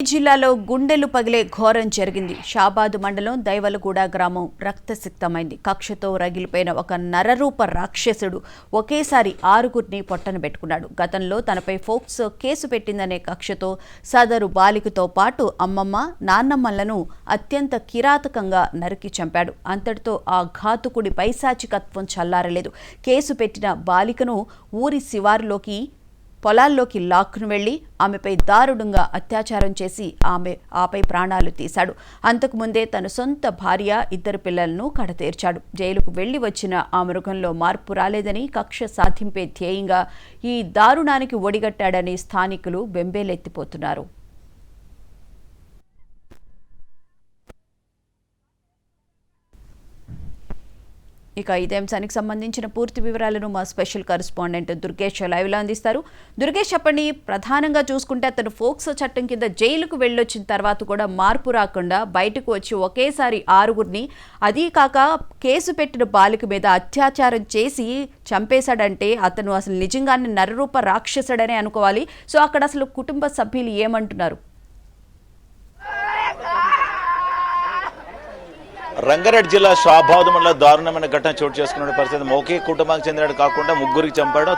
జిల్లాలో గుండెలు పగిలే ఘోరం జరిగింది. షాబాద్ మండలం దైవలగూడ గ్రామం రక్తసిక్తమైంది. కక్షతో రగిలిపోయిన ఒక నరరూప రాక్షసుడు ఒకేసారి 6గురిని పొట్టన పెట్టుకున్నాడు. గతంలో తనపై ఫోక్సో కేసు పెట్టిందనే కక్షతో సదరు బాలికతో పాటు అమ్మమ్మ, నాన్నమ్మలను అత్యంత కిరాతకంగా నరికి చంపాడు. అంతటితో ఆ ఘాతుకుడి పైశాచికత్వం చల్లారలేదు. కేసు పెట్టిన బాలికను ఊరి శివారులోకి పొలాల్లోకి లాక్కును వెళ్లి ఆమెపై దారుణంగా అత్యాచారం చేసి ఆపై ప్రాణాలు తీశాడు. అంతకుముందే తన సొంత భార్య, 2 పిల్లలను కడతీర్చాడు. జైలుకు వెళ్లి వచ్చిన ఆ మృగంలో మార్పు రాలేదని, కక్ష సాధింపే ధ్యేయంగా ఈ దారుణానికి ఒడిగట్టాడని స్థానికులు బెంబేలెత్తిపోతున్నారు. ఇక ఇదే అంశానికి సంబంధించిన పూర్తి వివరాలను మా స్పెషల్ కరెస్పాండెంట్ దుర్గేష్ లైవ్లో అందిస్తారు. దుర్గేష్, చెప్పండి, ప్రధానంగా చూసుకుంటే అతను ఫోక్సో చట్టం కింద జైలుకు వెళ్ళొచ్చిన తర్వాత కూడా మార్పు రాకుండా బయటకు వచ్చి ఒకేసారి 6గురిని, అదీ కాక కేసు పెట్టిన బాలిక మీద అత్యాచారం చేసి చంపేశాడంటే అతను అసలు నిజంగానే నరరూప రాక్షసుడనే అనుకోవాలి. సో అక్కడ అసలు కుటుంబ సభ్యులు ఏమంటున్నారు? రంగారెడ్డి జిల్లా షాబాద్ మండల దారుణమైన ఘటన చోటు చేసుకున్న పరిస్థితి. ఒకే కుటుంబానికి చెందినట్టు కాకుండా 3గురికి చంపాడు.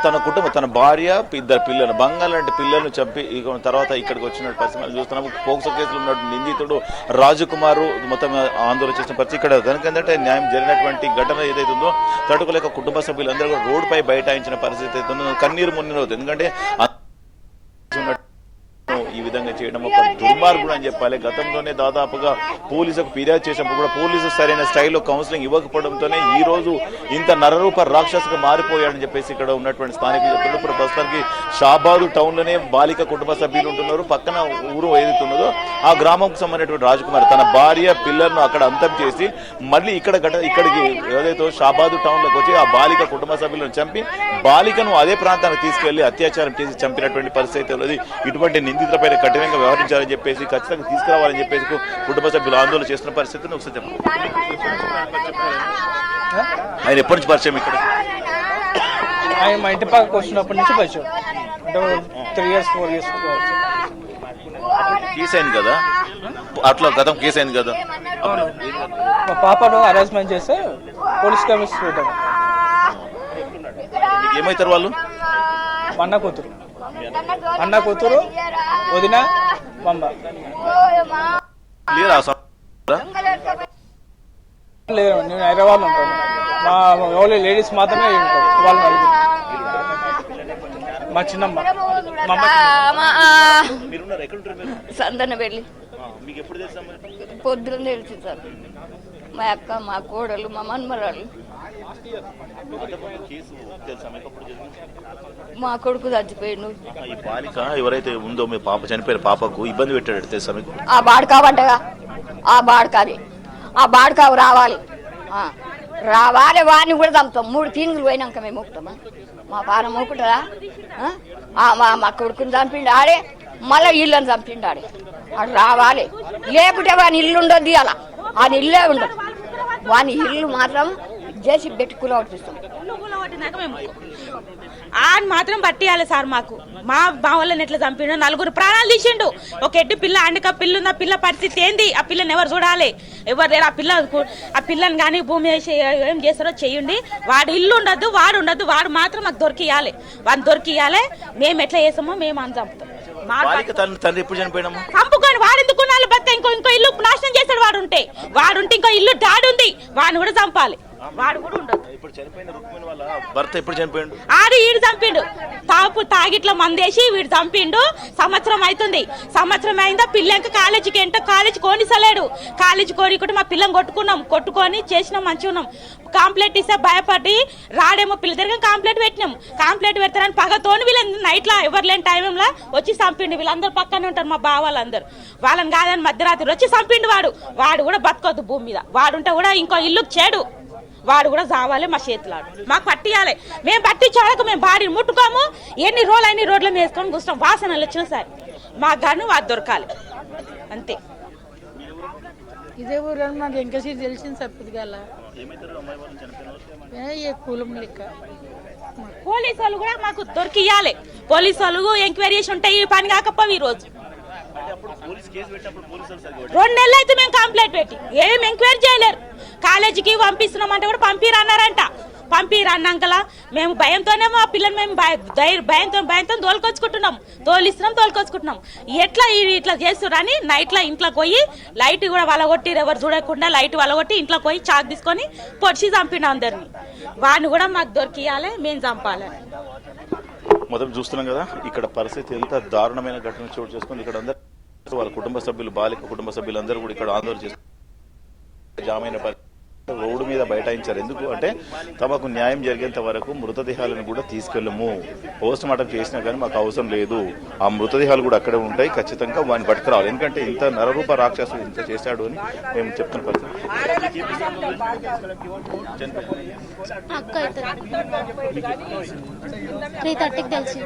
తన భార్య, 2 పిల్లలు, బంగాళ లాంటి పిల్లలను చంపి తర్వాత ఇక్కడికి వచ్చిన పరిస్థితి చూస్తున్నాము. పోక్సో కేసులో ఉన్న నిందితుడు రాజకుమారు మొత్తం ఆందోళన చేసిన పరిస్థితి. ఇక్కడ కనుక ఏంటంటే న్యాయం జరిగినటువంటి ఘటన ఏదైతే ఉందో తట్టుకోలేక కుటుంబ సభ్యులందరూ కూడా రోడ్డుపై బైఠాయించిన పరిస్థితి అయితే ఉందో కన్నీరు మున్నీరు. ఎందుకంటే ఈ విధంగా చేయడం ఒక దుర్మార్గుడు అని చెప్పాలి. గతంలోనే దాదాపుగా పోలీసులకు ఫిర్యాదు చేసినప్పుడు కూడా పోలీసు సరైన స్టైల్లో కౌన్సిలింగ్ ఇవ్వకపోవడంతోనే ఈ రోజు ఇంత నరరూప రాక్షసుగా మారిపోయాడని చెప్పేసి ఇక్కడ ఉన్నటువంటి స్థానికులు చెప్తున్నారు. ఇప్పుడు ప్రస్తుతానికి షాబాదు టౌన్ లోనే బాలిక కుటుంబ సభ్యులు ఉంటున్నారు. పక్కన ఊరు ఏదైతే ఉన్నదో ఆ గ్రామంకు సంబంధించినటువంటి రాజకుమార్ తన భార్య, పిల్లలను అక్కడ అంతం చేసి మళ్ళీ ఇక్కడికి ఏదైతే షాబాదు టౌన్ లోకి వచ్చి ఆ బాలిక కుటుంబ సభ్యులను చంపి బాలికను అదే ప్రాంతానికి తీసుకెళ్లి అత్యాచారం చేసి చంపినటువంటి పరిస్థితి ఉన్నది. ఇటువంటి నిందితులపై కఠినంగా వ్యవహరించాలని చెప్పేసి, ఖచ్చితంగా తీసుకురావాలని చెప్పేసి కుటుంబ సభ్యులు ఆందోళన చేస్తున్న పరిస్థితిని ఒకసారి చెప్పండి. ఆయన ఎప్పటి నుంచి పరిచయం ఇక్కడ? ఆయన మా ఇంటి పక్కకు వచ్చినప్పటి నుంచి పరిచయం, అంటే 3 years 4 years కేసు అయింది కదా, అట్లా గతం కేసు అయింది కదా. మా పాపను హరాస్మెంట్ చేస్తే పోలీస్ కమిషన్ పెట్టాను. ఏమవుతారు వాళ్ళు? అన్న కూతురు, వదిన, మమ్మ. లేదు, నేను హైదరాబాద్ లో ఉంటాను. మా ఓన్లీ లేడీస్ మాత్రమే ఉంటారు. వాళ్ళు మా చిన్నమ్మ, సందన వెళ్ళి పొద్దున తెలిసి సార్. మా అక్క, మా కోడలు, మా మన్మరాలు, మా కొడుకు చచ్చిపోయాడు. ఈ బాలిక ఎవరైతే ఉందో మీ పాప చనిపోయిన పాపకు ఇబ్బంది పెట్టాడు తెలుసా మీకు? ఆ బాడకావంటగా ఆ బాడకావు రావాలి, వాడిని కూడా చంపుతాం. 3 తీన్లు పోయినాక మేము మొక్కుతామా? మా పాన మొక్కుతుందా? మా కొడుకుని చంపిండు ఆడే, మళ్ళీ ఇళ్ళని చంపిండు ఆడే. వాడు రావాలి, లేకుంటే వాని ఇల్లు ఉండదు. అలా వాని ఇల్లే ఉండదు. వాని ఇల్లు మాత్రం చేసి పెట్టుకుని పట్టిస్తాం. ఆయన మాత్రం పట్టియాలి సార్. మాకు మా వాళ్ళని ఎట్లా చంపిండు, 4 ప్రాణాలు తీసిండు. ఒక ఎడ్డి పిల్ల, అండిక పిల్ల ఉంది. ఆ పిల్ల పరిస్థితి ఏంది? ఆ పిల్లని ఎవరు చూడాలి? ఎవరు లేరు. ఆ పిల్లని కానీ భూమి వేసి ఏం చేస్తారో చెయ్యండి. వాడు ఇల్లు ఉండద్దు, వాడు ఉండద్దు. వాడు మాత్రం మాకు దొరికియాలి. వాడిని దొరికియాలి. మేము ఎట్లా చేస్తామో మేము అని చంపుతాం. చంపుకొని వాడు ఎందుకు బతిక ఇంకో ఇల్లు నాశనం చేస్తాడు. వాడుంటే ఇంకో ఇల్లు దాడుంది, వాడిని కూడా చంపాలి. వాడు కూడా ఉండదు. ఈడు చంపిండు. తాగిట్ల మందేసి వీడు చంపిండు. సంవత్సరం అవుతుంది. సంవత్సరం అయిందా పిల్లకి కాలేజీకి కాలేజీ కోనిసలేడు. కాలేజీ కోనికుంటే మా పిల్లని కొట్టుకొని చేసినాం, మంచిగా ఉన్నాం. కాంప్లైంట్ ఇస్తే భయపడి రాడేమో పిల్ల దగ్గర కాంప్లైంట్ పెట్టినాం. కాంప్లైంట్ పెడతారని పగతోని వీళ్ళని నైట్లో ఎవరు లేని టైంలో వచ్చి చంపిండు. వీళ్ళందరూ పక్కనే ఉంటారు, మా బావాళ్ళందరూ. వాళ్ళని కాదని మధ్యరాత్రి వచ్చి చంపిండు. వాడు కూడా బతకొద్దు భూమి మీద. వాడుంటే కూడా ఇంకో ఇల్లుకి చేడు. వాడు కూడా చావాలి. మా చేతులాడు మాకు పట్టియాలి. మేము పట్టించాక మేము బాడీని ముట్టుకోము. ఎన్ని రోజులు అయిన రోడ్ల మీద వేసుకొని కూర్చోం. వాసనలు వచ్చినా సరే మాకు గాను వాడు దొరకాలి అంతే. ఇదే ఊరు మాకు ఇంకా తెలిసింది సరిపోదు గల కులం లెక్క. పోలీసు వాళ్ళు కూడా మాకు దొరికియాలి. పోలీసు వాళ్ళు ఎంక్వైరీ చేసి ఉంటాయి. ఈ పని కాకపోవు ఈ రోజు 2 నెలలు అయితే మేము కంప్లైంట్ పెట్టి ఏం ఎంక్వైరీ చేయలేరు. కాలేజీకి పంపిస్తున్నామంటే కూడా పంపిరన్నారంట. పంపిరన్నాకలా మేము భయంతోనే మా పిల్లలు మేము భయంతో తోలిస్తున్నాం. ఎట్లా ఇట్లా చేస్తున్నారని నైట్లో ఇంట్లోకి పోయి లైట్ కూడా వలగొట్టి ఎవరు చూడకుండా లైట్ వలగొట్టి ఇంట్లోకి పోయి చాక్ తీసుకొని పొడిచి చంపినాం అందరిని. వాడిని కూడా మాకు దొరికియాలి, మేము చంపాలి. మొదటి చూస్తున్నాం కదా ఇక్కడ పరిస్థితి ఎంత దారుణమైన ఘటన చోటు చేసుకుంది. ఇక్కడ అందరూ వాళ్ళ కుటుంబ సభ్యులు, బాలిక కుటుంబ సభ్యులందరూ కూడా ఇక్కడ ఆందోళన చేస్తారు. జామైన రోడ్డు మీద బైఠాయించారు. ఎందుకు అంటే తమకు న్యాయం జరిగేంత వరకు మృతదేహాలను కూడా తీసుకెళ్ళము, పోస్ట్ మార్టం చేసినా కానీ మాకు అవసరం లేదు, ఆ మృతదేహాలు కూడా అక్కడే ఉంటాయి, ఖచ్చితంగా వాడిని పట్టుకురావాలి. ఎందుకంటే ఇంత నరరూప రాక్షసుడు ఇంత చేశాడు అని మేము చెప్తున్న పరిస్థితి. అక్క 3:30కి తెలిసి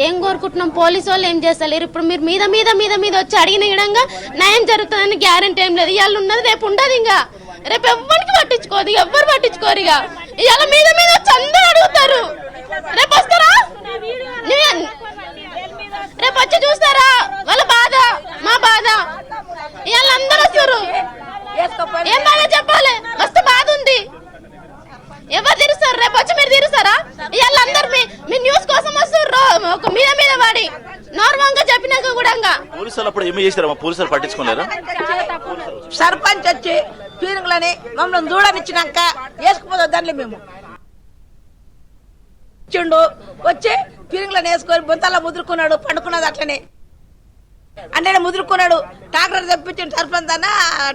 ఏం కోరుకుంటున్నాం? పోలీసు వాళ్ళు ఏం చేస్తలేరు. ఇప్పుడు మీరు మీద మీద మీద మీద వచ్చి అడిగిన విధంగా న్యాయం జరుగుతుందని గ్యారంటీ ఏం లేదు. ఇవాళ ఉన్నది రేపు ఉండదు. ఇంకా రేపు ఎవ్వరికి పట్టించుకోదు, ఎవ్వరు పట్టించుకోరు. ఇక ఇవాళ మీద మీద వచ్చి అందరూ అడుగుతారు. రేపు వస్తారా? రేపు వచ్చి చూస్తారా? వాళ్ళ బాధ మా బాధ. ఇవాళ అందరూ వస్తారు. ఏం బాధ చెప్పాలి? మస్తు బాధ ఉంది. ఎవరు తీరుస్తారు? రేపు వచ్చి మీరు తీరుస్తారా? ఇవాళ అందరు మీ న్యూస్ కోసం వస్తారు. ఒక మీద మీద వాడి నార్మల్గా చెప్పినాక కూడా పోలీసులు అప్పుడు ఏమి చేశారు? పోలీసులు పట్టించుకోలేరా? సర్పంచ్ వచ్చి పీనుగులని మమ్మల్ని దూడనిచ్చినాక వేసుకుపోద్దాన్ని మేము ఇచ్చిండు. వచ్చి పీనుగులను వేసుకొని బొంతల్లో ముదురుకున్నాడు. పండుకున్నది అట్లనే అంటే ముదురుకున్నాడు. ట్రాక్టర్ తెప్పించిండు. సర్పంచ్ అన్న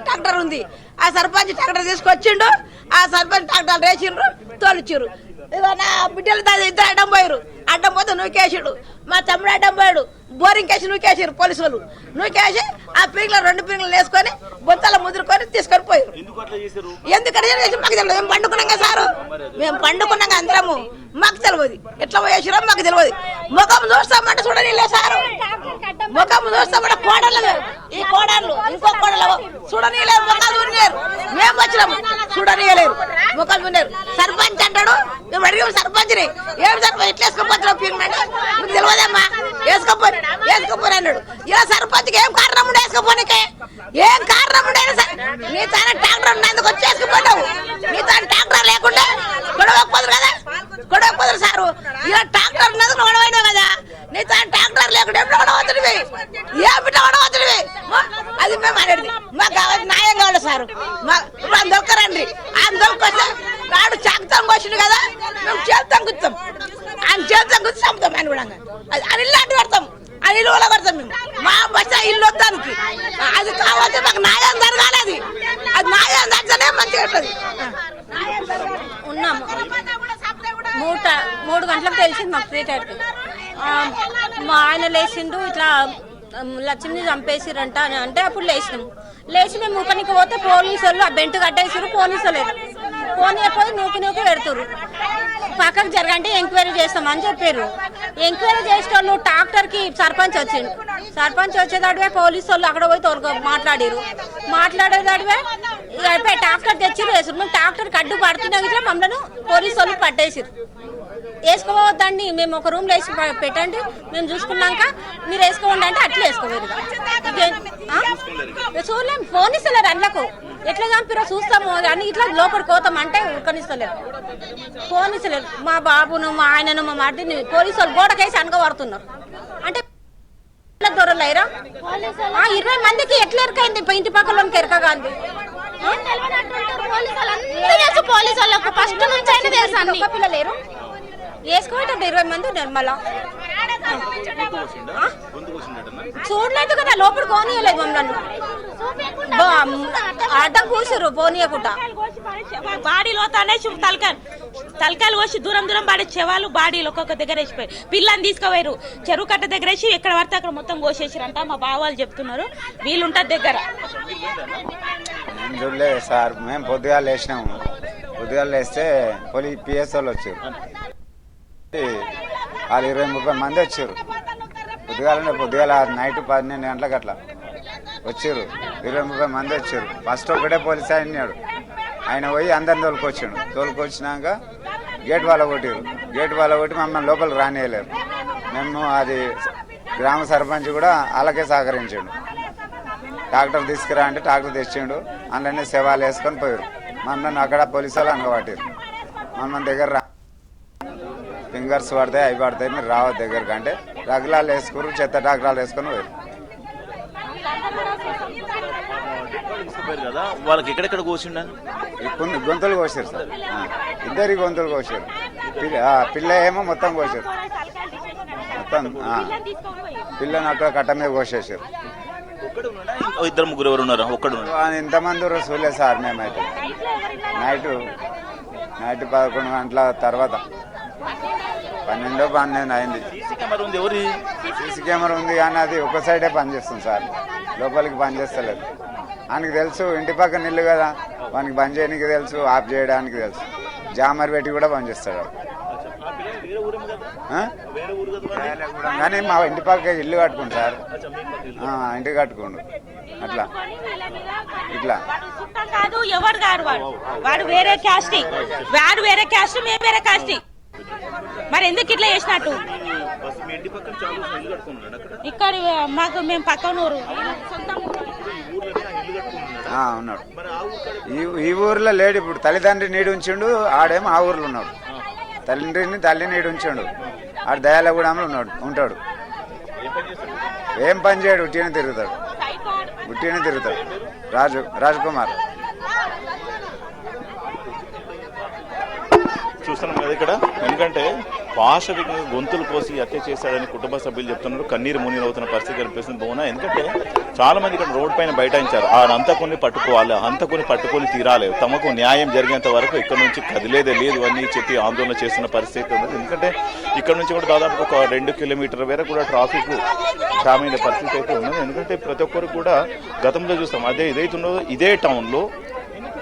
ట్రాక్టర్ ఉంది. ఆ సర్పంచ్ ట్రాక్టర్ తీసుకొచ్చిండు. ఆ సర్పంచ్ ట్రాక్టర్ వేసిండ్రు, తోలిచ్చిర్రు. నా బిడ్డలు ఇద్దరు అడ్డం పోయారు. అడ్డం పోతే నూకేసాడు. మా తమ్ముడు అడ్డం పోయాడు. బోరింగ్ కేసి నూకేసారు పోలీసు వాళ్ళు. నూకేసి ఆ పీంగ్ల 2 పీంగ్లు వేసుకొని బొంతల ముదురుకొని తీసుకొని పోయారు. ఎందుకంటే మాకు తెలియదు. మేము పండుకున్నాం సారు, మేము పండుకున్నాం అందరము. మాకు తెలియదు ఎట్లా పోయేసారో మాకు తెలియదు. ముఖం చూస్తామంటే చూడనిలే సారు. ముఖం చూస్తామంటే కోడళ్ళు, ఈ కోడళ్ళు ఇంకో కోడలు చూడనీయలేరు. ముఖాలు చూడలేరు. మేము వచ్చినాము చూడనీయలేరు. ముఖాలు చూడలేరు. సర్పంచ్ అంటాడు. మేము అడిగాము సర్పంచ్ని, ఏం సర్పంచ్ ఇట్లా వేసుకోపోతున్నావు పీంగ్ అంటే మీకు తెలియదమ్మా వేసుకోపోని అన్నాడు. ఇలా సర్పంచ్కి ఏం కారణం ఉండే వేసుకోపోనికే? ఏం కారణం ఉండే? నీ తన ట్రాక్టర్ ఉన్నందుకు వచ్చి వేసుకుపోతావు. నీ తన ట్రాక్టర్ లేకుండా గొడవకపోదు కదా, గొడవకపోదు సారు. ఇలా ట్రాక్టర్ ఉన్నందుకు గొడవైనా కదా. నీ తన ట్రాక్టర్ లేకుండా ఎప్పుడు గొడవతుడివి? ఏ బిడ్డ గొడవతుడివి? అది మేము అనేది. మాకు కావాలి న్యాయం కావాలి సారు. ఇప్పుడు దొరకరండి. ఆయన దొరకొస్తే నాడు చాకుతాం వచ్చింది కదా, మేము చేస్తాం గుర్తాం. ఆయన చేస్తాం గుర్తు చంపుతాం. ఆయన కూడా అది ఇల్లు అడ్డు పెడతాం. ఆ ఇల్లు వల్ల పడతాం మేము. మా బస్సు ఇల్లు వద్దానికి అది కావాలి. మాకు న్యాయం జరగాలి. అది న్యాయం జరిగితేనే మంచిగా ఉంటుంది. ఉన్నాము 3 గంటలకు తెలిసింది మాకు 3:30కి. మా ఆయన లేచిండు, ఇట్లా లక్ష్మిని చంపేసిరంట అని అంటే అప్పుడు లేచినాము. లేచి మేము ఊపనికి పోతే పోలీసు వాళ్ళు ఆ బెంట్ కట్టేసారు. పోలీసు లేదు. పోనీయపోయి నూకి పెడుతురు. పక్కకు జరగంటే ఎంక్వైరీ చేస్తామని చెప్పారు. ఎంక్వైరీ చేసిన వాళ్ళు ట్రాక్టర్కి సర్పంచ్ వచ్చిండు. సర్పంచ్ వచ్చేదాడివే పోలీసు వాళ్ళు అక్కడ పోయి మాట్లాడారు. మాట్లాడేదాడివే అయిపోయి ట్రాక్టర్ తెచ్చి వేసారు. మేము ట్రాక్టర్కి అడ్డు పడుతున్నా ఇట్లా మమ్మల్ని పోలీసు వాళ్ళు పట్టేసారు. వేసుకోవద్దండి, మేము ఒక రూమ్లో వేసి పెట్టండి, మేము చూసుకున్నాక మీరు వేసుకోండి అంటే అట్లా వేసుకోలేదు. చూడలేము. ఫోన్ ఇస్తలేరు. అందులకు ఎట్లా చంపిరో చూస్తాము అని ఇట్లా లోపలికి పోతాం అంటే ఉడకనిస్తలేరు. ఫోన్ ఇస్తలేరు. మా బాబును, మా ఆయనను, మా మట్టిని పోలీసు వాళ్ళు గోడకేసి అనగబడుతున్నారు. అంటే దొరలేరా? 20 మందికి ఎట్లా ఎరకైంది? ఇంటి పక్కలోకి ఎరకగాంది. పోలీసు వాళ్ళకు ఫస్ట్ నుంచి అయినా తెలుసు. ఒక్క పిల్ల లేరు. వేసుకోవటండి 20 మంది ఉన్నారు. మళ్ళా చూడలేదు కదా, లోపల పోనీయలేదు మమ్మల్ని. అడ్డం కూర్చురు పోనీయకుండా. బాడీలో తనేసి తలకాయలు వచ్చి దూరం పడే చెవాలు బాడీలు ఒక్కొక్క దగ్గర వేసిపోయి పిల్లని తీసుకుపోయారు. చెరువు కట్ట దగ్గర వేసి ఎక్కడ పడితే అక్కడ మొత్తం కోసేసారంట. మా బావాళ్ళు చెప్తున్నారు. వీళ్ళుంటారు దగ్గర. చూడలేదు సార్. మేము పొద్దుగాలు వేసినాము. పొద్దుగాలు వేస్తే పోలీస్ పిఎస్ వాళ్ళు వచ్చారు. వాళ్ళు 20-30 మంది వచ్చారు. పొద్దుగాల నైట్ 12 గంటలకు అట్లా వచ్చారు. 20-30 మంది వచ్చారు. ఫస్ట్ ఒకటే పోలీస్ అయినాడు. ఆయన పోయి అందరిని తోలుకొచ్చాడు. తోలుకొచ్చినాక గేట్ వాళ్ళ కొట్టారు. గేట్ వాళ్ళ కొట్టి మమ్మల్ని లోపలికి రానియలేరు. మేము అది గ్రామ సర్పంచ్ కూడా వాళ్ళకే సహకరించాడు. ట్రాక్టర్ తీసుకురా అంటే ట్రాక్టర్ తెచ్చిండు. అందులోనే సేవలు వేసుకొని పోయారు. నన్ను అక్కడ పోలీసు వాళ్ళు అనగబట్టారు. మన దగ్గర ఫింగర్స్ పడతాయి, అవి పడతాయి, మీరు రావద్దు దగ్గరకు అంటే రగ్లాలు వేసుకురు, చెత్త ట్రాక్టర్లు వేసుకొని పోయారు. కదా వాళ్ళకి ఎక్కడెక్కడ కోసిండని గొంతులు కోసారు సార్, ఇద్దరికి గొంతులు కోసారు. పిల్ల ఏమో మొత్తం కోసారు, మొత్తం పిల్లని అక్కడ కట్ట మీద కోసేసారు. ఇద్దరు ముగ్గురు ఎవరు ఉన్నారు? ఒక్కడు ఇంతమంది చూడలేదు సార్. మేమైతే నైట్ 11 గంటల తర్వాత 12 అయింది. సీసీ కెమెరా ఉంది కానీ అది ఒక సైడే పనిచేస్తుంది సార్, లోపలికి పనిచేస్తలేదు. ఆయనకి తెలుసు ఇంటి పక్కన ఇల్లు కదా, వానికి బంద్ చేయడానికి తెలుసు, ఆఫ్ చేయడానికి తెలుసు. జామర్ పెట్టి కూడా పనిచేస్తాడు. కానీ మా ఇంటి పక్క ఇల్లు కట్టుకుంటు సార్, ఇంటి కట్టుకోండు అట్లా ఇట్లా. కాదు ఎవరు గారు వాడు వేరే క్యాస్ట్, వాడు వేరే క్యాస్ట్, మేము వేరే క్యాస్ట్. మరి ఎందుకు ఇట్లా చేసినట్టు? ఇక్కడ మాకు మేము పక్కన ఊరు ఉన్నాడు. ఈ ఊర్లో లేడు ఇప్పుడు. తల్లిదండ్రి నీడు ఉంచిండు, ఆడేమో ఆ ఊర్లో ఉన్నాడు. తల్లి నీడు ఉంచాడు. ఆడ దయాలగూడెంలో ఉంటాడు. ఏం పని చేయడు, ఉట్టినే తిరుగుతాడు. రాజ్కుమార్ చూస్తున్నాం కదా ఇక్కడ. ఎందుకంటే పాశవికంగా గొంతులు కోసి హత్య చేశాడని కుటుంబ సభ్యులు చెప్తున్నారు. కన్నీరు మునీరు అవుతున్న పరిస్థితి కనిపిస్తుంది. బోనా ఎందుకంటే చాలా మంది ఇక్కడ రోడ్ పైన బైఠాయించారు. ఆ అంతకుని పట్టుకోవాలి, అంతకుని పట్టుకొని తీరాలి, తమకు న్యాయం జరిగేంత వరకు ఇక్కడ నుంచి కదిలేదే లేదు అని చెప్పి ఆందోళన చేస్తున్న పరిస్థితి ఉంది. ఎందుకంటే ఇక్కడ నుంచి కూడా దాదాపు ఒక 2 కిలోమీటర్ల వరకు కూడా ట్రాఫిక్ జామ్ అయిన పరిస్థితి అయితే ఉన్నది. ఎందుకంటే ప్రతి ఒక్కరు కూడా గతంలో చూస్తాం ఇదైతుందో ఇదే టౌన్లో,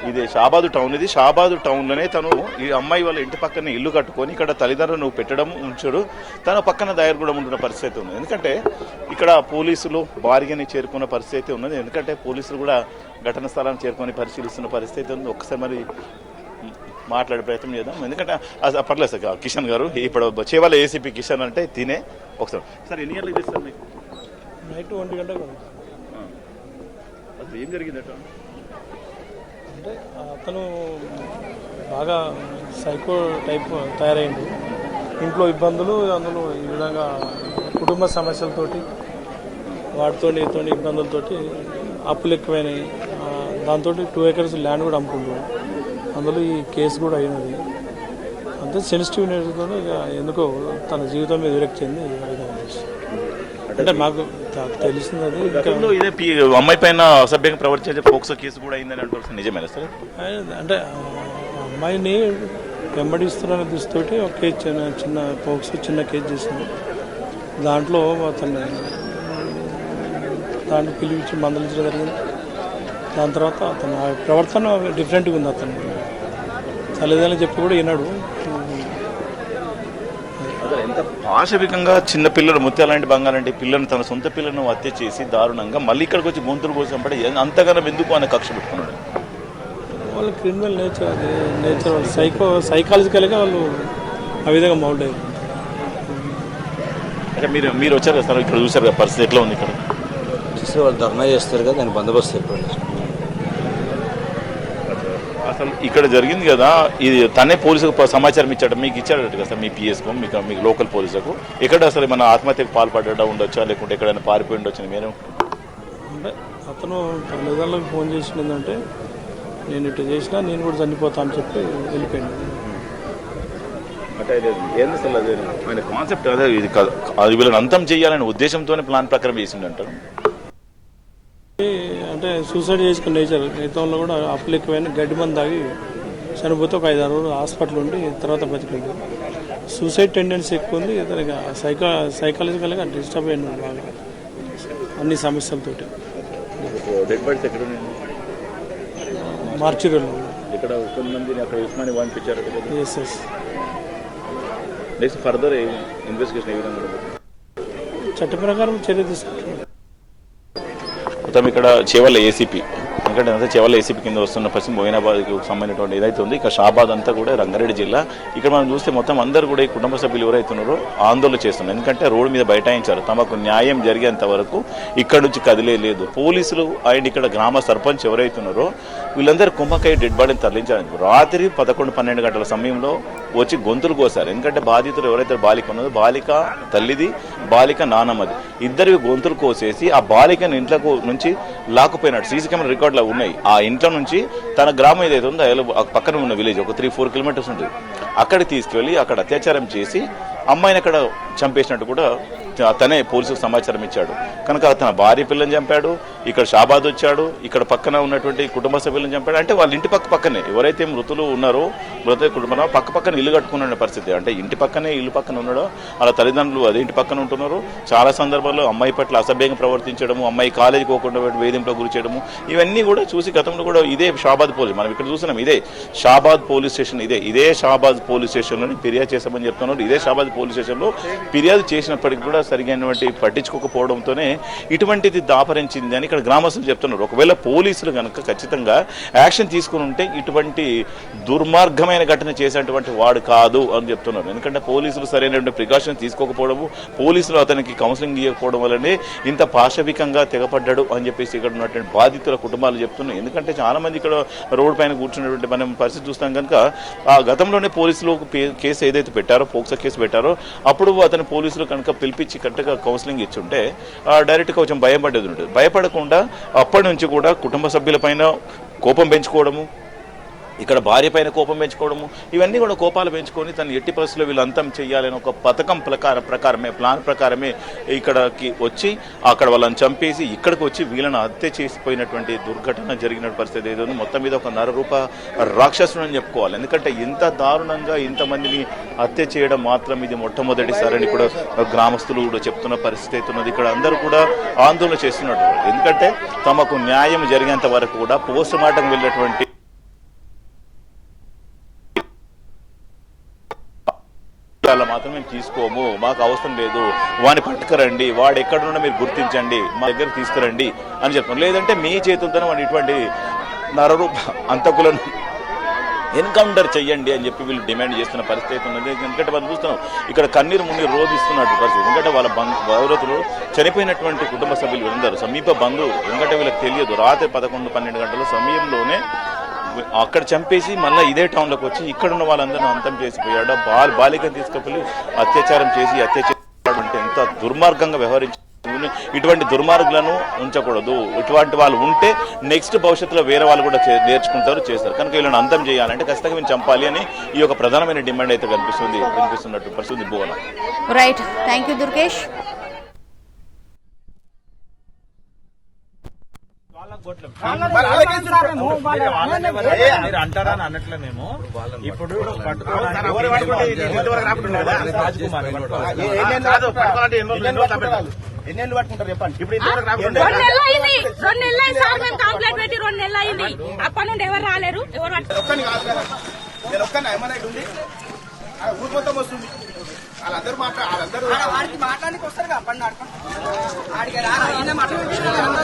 ఇదే షాబాదు టౌన్. ఇది షాబాదు టౌన్లోనే తను ఈ అమ్మాయి వాళ్ళ ఇంటి పక్కన ఇల్లు కట్టుకొని ఇక్కడ తల్లిదండ్రులు పెట్టడం ఉంచాడు. తన పక్కన దయగూడెం ఉంటున్న పరిస్థితి ఉంది. ఎందుకంటే ఇక్కడ పోలీసులు భారీగానే చేరుకున్న పరిస్థితి ఉన్నది. ఎందుకంటే పోలీసులు కూడా ఘటన స్థలాన్ని చేరుకొని పరిశీలిస్తున్న పరిస్థితి ఉంది. ఒకసారి మరి మాట్లాడే ప్రయత్నం చేద్దాం. ఎందుకంటే పర్లేదు సార్ కిషన్ గారు, ఇప్పుడు చేవాల ఏసీపీ కిషన్ అంటే తినే ఒకసారి సార్ ఎన్ని గంటలకు చేస్తారు మీకు? నైట్ 1 గంటలకు. అసలు ఏం జరిగిందట అంటే అతను బాగా సైకో టైప్ తయారైంది. ఇంట్లో ఇబ్బందులు, అందులో ఈ విధంగా కుటుంబ సమస్యలతోటి, వాటితో ఇబ్బందులతోటి అప్పులు ఎక్కువైనాయి. దాంతో 2 acres ల్యాండ్ కూడా అమ్ముకుంటాడు. అందులో ఈ కేసు కూడా అయినది. అంతే సెన్సిటివ్ నేర్చుతో ఇక ఎందుకో తన జీవితం మీద విరక్తి చెంది అంటే మాకు తెలిసింది. అది ఇదే అమ్మాయి పైన అసభ్యంగా ప్రవర్తించే పోక్సో కేసు కూడా అయిందని అంటారు. నిజమేనా సార్? అంటే అమ్మాయిని వెంబడిస్తున్న దృష్టితోటి ఒక కేసు, చిన్న పోక్సో చిన్న కేసు చేసింది. దాంట్లో దాన్ని పిలిపించి మందలించడం జరిగింది. దాని తర్వాత అతను ప్రవర్తన డిఫరెంట్గా ఉంది. అతను తల్లిదండ్రులు చెప్పి కూడా విన్నాడు. ఎంత పాశవికంగా చిన్న పిల్లలు ముత్యాలంటి బంగారంటి పిల్లలను, తన సొంత పిల్లలను హత్య చేసి దారుణంగా మళ్ళీ ఇక్కడికి వచ్చి గొంతులు కోసం పడి అంతగానో ఎందుకు అనే కక్ష పెట్టుకున్నాడు. వాళ్ళ క్రిమినల్ నేచర్, అది నేచర్ వాళ్ళు సైకాలజికల్గా వాళ్ళు ఆ విధంగా మౌల్డ్ అయ్యారు. అంటే మీరు వచ్చారు కదా సార్, ఇక్కడ చూసారు కదా పరిస్థితి ఎట్లా ఉంది ఇక్కడ? చూస్తే వాళ్ళు ధర్నా చేస్తారు కదా, దాని బందోబస్తు ఎప్పుడు. అసలు ఇక్కడ జరిగింది కదా, ఇది తనే పోలీసుకు సమాచారం ఇచ్చాడు, మీకు ఇచ్చాడు కదా సార్, మీ పిఎస్కు, మీకు లోకల్ పోలీసులకు. ఎక్కడ అసలు మన ఆత్మహత్యకు పాల్పడ్డా ఉండొచ్చా, లేకుంటే ఎక్కడైనా పారిపోయి ఉండొచ్చు మీరు? అంటే అతను తల్లిదండ్రులకు ఫోన్ చేసింది ఏంటంటే, నేను ఇటు చేసినా నేను కూడా చనిపోతా అని చెప్పి వెళ్ళిపోయాను. అంటే ఏంది అసలు అదే ఆయన కాన్సెప్ట్ అదే, ఇది అది వీళ్ళని అంతం చేయాలనే ఉద్దేశంతోనే ప్లాన్ ప్రకారం వేసింది అంటారు. అంటే సూసైడ్ చేసుకున్న నేచర్. గతంలో కూడా అప్పులు ఎక్కువైనా గడ్డి మంది తాగి చనిపోతే ఒక 5-6 రోజులు హాస్పిటల్ ఉండి తర్వాత బతికింది. సూసైడ్ టెండెన్సీ ఎక్కువ ఉంది. ఇతనికి సైకాలజికల్గా డిస్టర్బ్ అయిన బాగా అన్ని సమస్యలతోటి. డెడ్ బాడీస్ ఎక్కడ మార్చిరీలో ఇక్కడ కొంతమందిని అక్కడ ఉస్మాని పంపించారు. ఎస్. నెక్స్ట్ ఫర్దర్ ఇన్వెస్టిగేషన్ ఏ విధంగా చట్ట ప్రకారం చర్య తీసుకుంటున్నారు. మొత్తం ఇక్కడ చేవల్ల ఏసీపీ ఎందుకంటే అంతా చెవల ఏసీపీ కింద వస్తున్న పశ్చిమ మొయినాబాద్కి సంబంధించినటువంటి ఏదైతే ఉంది ఇక షాబాద్ అంతా కూడా రంగారెడ్డి జిల్లా. ఇక్కడ మనం చూస్తే మొత్తం అందరూ కూడా ఈ కుటుంబ సభ్యులు ఎవరైతున్నారో ఆందోళన చేస్తున్నారు. ఎందుకంటే రోడ్డు మీద బైఠాయించారు, తమకు న్యాయం జరిగేంత వరకు ఇక్కడ నుంచి కదిలే లేదు. పోలీసులు అండ్ ఇక్కడ గ్రామ సర్పంచ్ ఎవరైతున్నారో వీళ్ళందరూ కుమ్మకాయ డెడ్ బాడీని తరలించారు. రాత్రి 11-12 గంటల సమయంలో వచ్చి గొంతులు కోసారు. ఎందుకంటే బాధితులు ఎవరైతే బాలిక ఉన్నదో బాలిక తల్లిది, బాలిక నానమ్మది, ఇద్దరు గొంతులు కోసేసి ఆ బాలికను ఇంట్లో నుంచి లాక్కుపోయినాడు. సీసీ కెమెరా రికార్డులు ఉన్నాయి. ఆ ఇంట్లో నుంచి తన గ్రామం ఏదైతే ఉందో పక్కన ఉన్న విలేజ్ ఒక 3-4 కిలోమీటర్స్ ఉంటుంది, అక్కడికి తీసుకెళ్లి అక్కడ అత్యాచారం చేసి అమ్మాయిని అక్కడ చంపేసినట్టు కూడా అతనే పోలీసుకు సమాచారం ఇచ్చాడు. కనుక తన భార్య పిల్లని చంపాడు, ఇక్కడ షాబాద్ వచ్చాడు, ఇక్కడ పక్కన ఉన్నటువంటి కుటుంబ సభ్యులను చంపాడు. అంటే వాళ్ళ ఇంటి పక్కనే ఎవరైతే మృతులు ఉన్నారో కుటుంబం పక్కన ఇల్లు కట్టుకున్న పరిస్థితి. అంటే ఇంటి పక్కనే ఇల్లు పక్కన ఉన్నాడో వాళ్ళ తల్లిదండ్రులు అదే ఇంటి పక్కన ఉంటున్నారు. చాలా సందర్భాల్లో అమ్మాయి పట్ల అసభ్యంగా ప్రవర్తించడము, అమ్మాయి కాలేజీకి పోకుండా వేధింపులకు గురి చేయడము, ఇవన్నీ కూడా చూసి గతంలో కూడా ఇదే షాబాద్ పోలీస్ మనం ఇక్కడ చూస్తున్నాం. ఇదే షాబాద్ పోలీస్ స్టేషన్, ఇదే షాబాద్ పోలీస్ స్టేషన్లోని ఫిర్యాదు చేశామని చెప్తున్నారు. ఇదే షాబాద్ పోలీస్ స్టేషన్లో ఫిర్యాదు చేసినప్పటికీ కూడా సరిగైనటువంటి పట్టించుకోకపోవడంతోనే ఇటువంటిది దాపరించింది అని ఇక్కడ గ్రామస్తులు చెప్తున్నారు. ఒకవేళ పోలీసులు కనుక ఖచ్చితంగా యాక్షన్ తీసుకుని ఉంటే ఇటువంటి దుర్మార్గమైన ఘటన చేసేటువంటి వాడు కాదు అని చెప్తున్నారు. ఎందుకంటే పోలీసులు సరైనటువంటి ప్రికాషన్ తీసుకోకపోవడము, పోలీసులు అతనికి కౌన్సిలింగ్ ఇవ్వకపోవడం వల్లనే ఇంత పాశవికంగా తెగపడ్డాడు అని చెప్పేసి ఇక్కడ ఉన్నటువంటి బాధితుల కుటుంబాలు చెప్తున్నాయి. ఎందుకంటే చాలా మంది ఇక్కడ రోడ్డు పైన కూర్చున్నటువంటి మనం పరిస్థితి చూస్తాం కనుక ఆ గతంలోనే పోలీసులు కేసు ఏదైతే పెట్టారో పోక్సో కేసు పెట్టారో అప్పుడు అతని పోలీసులు కనుక పిలిపించి కరెక్ట్గా కౌన్సిలింగ్ ఇచ్చుంటే డైరెక్ట్గా కొంచెం భయపడేది ఉంటుంది. భయపడకుండా అప్పటి నుంచి కూడా కుటుంబ సభ్యుల పైన కోపం పెంచుకోవడము, ఇక్కడ భార్య పైన కోపం పెంచుకోవడము, ఇవన్నీ కూడా కోపాలు పెంచుకొని తను ఎట్టి పరిస్థితుల్లో వీళ్ళు అంతం చేయాలని ఒక పథకం ప్లాన్ ప్రకారమే ఇక్కడికి వచ్చి అక్కడ వాళ్ళని చంపేసి ఇక్కడికి వచ్చి వీళ్ళని హత్య చేసిపోయినటువంటి దుర్ఘటన జరిగిన పరిస్థితి ఏదో మొత్తం మీద ఒక నరరూప రాక్షసుడు అని చెప్పుకోవాలి. ఎందుకంటే ఇంత దారుణంగా ఇంతమందిని హత్య చేయడం మాత్రం ఇది మొట్టమొదటిసారని కూడా గ్రామస్తులు కూడా చెప్తున్న పరిస్థితి ఉన్నది. ఇక్కడ అందరూ కూడా ఆందోళన చేస్తున్నట్టు, ఎందుకంటే తమకు న్యాయం జరిగేంత వరకు కూడా పోస్ట్ మార్టం వెళ్ళినటువంటి మాత్రం మేము తీసుకోము, మాకు అవసరం లేదు, వాడిని పట్టుకురండి, వాడు ఎక్కడున్నా మీరు గుర్తించండి, మా దగ్గర తీసుకురండి అని చెప్తాం. లేదంటే మీ చేతులతోనే వాడు ఇటువంటి నరరూప అంతకులను ఎన్కౌంటర్ చెయ్యండి అని చెప్పి వీళ్ళు డిమాండ్ చేస్తున్న పరిస్థితి ఉన్నది. ఎందుకంటే మనం చూస్తున్నాం ఇక్కడ కన్నీరు మున్నీరు రోధిస్తున్నట్టు పరిస్థితి. ఎందుకంటే వాళ్ళ భద్రతలు చనిపోయినటువంటి కుటుంబ సభ్యులు వీళ్ళందరూ సమీప బంధువులు. ఎందుకంటే వీళ్ళకి తెలియదు రాత్రి 11-12 గంటల సమయంలోనే అక్కడ చంపేసి మళ్ళీ ఇదే టౌన్లోకి వచ్చి ఇక్కడున్న వాళ్ళందరూ అంతం చేసిపోయాడు. బాలికను తీసుకెళ్ళి అత్యాచారం చేసి అంటే ఎంత దుర్మార్గంగా వ్యవహరించి ఇటువంటి దుర్మార్గులను ఉంచకూడదు. ఇటువంటి వాళ్ళు ఉంటే నెక్స్ట్ భవిష్యత్తులో వేరే వాళ్ళు కూడా నేర్చుకుంటారు, చేస్తారు. కనుక వీళ్ళని అంతం చేయాలంటే ఖచ్చితంగా మేము చంపాలి అని ఈ యొక్క ప్రధానమైన డిమాండ్ అయితే కనిపిస్తున్నట్టు పరిస్థితి Bhuvana. Right, thank you Durgesh. అంటారా అని అన్నట్లే మేము ఇప్పుడు ఎన్నేళ్ళు పట్టుకుంటారు చెప్పండి. ఇప్పుడు 2 నెలలు అయింది. 2 నెలలు అయింది సార్, మేము కంప్లైంట్ పెట్టి 2 నెలలు అయింది. అప్పటి నుండి ఎవరు రాలేరు. ఎవరు ఒక్కని కాదు కదా, నేను ఒక్కని ఏమన్నా ఉంది ఊరు మొత్తం వస్తుంది. వాళ్ళందరూ మాట్లాడి వస్తారు కదా పండు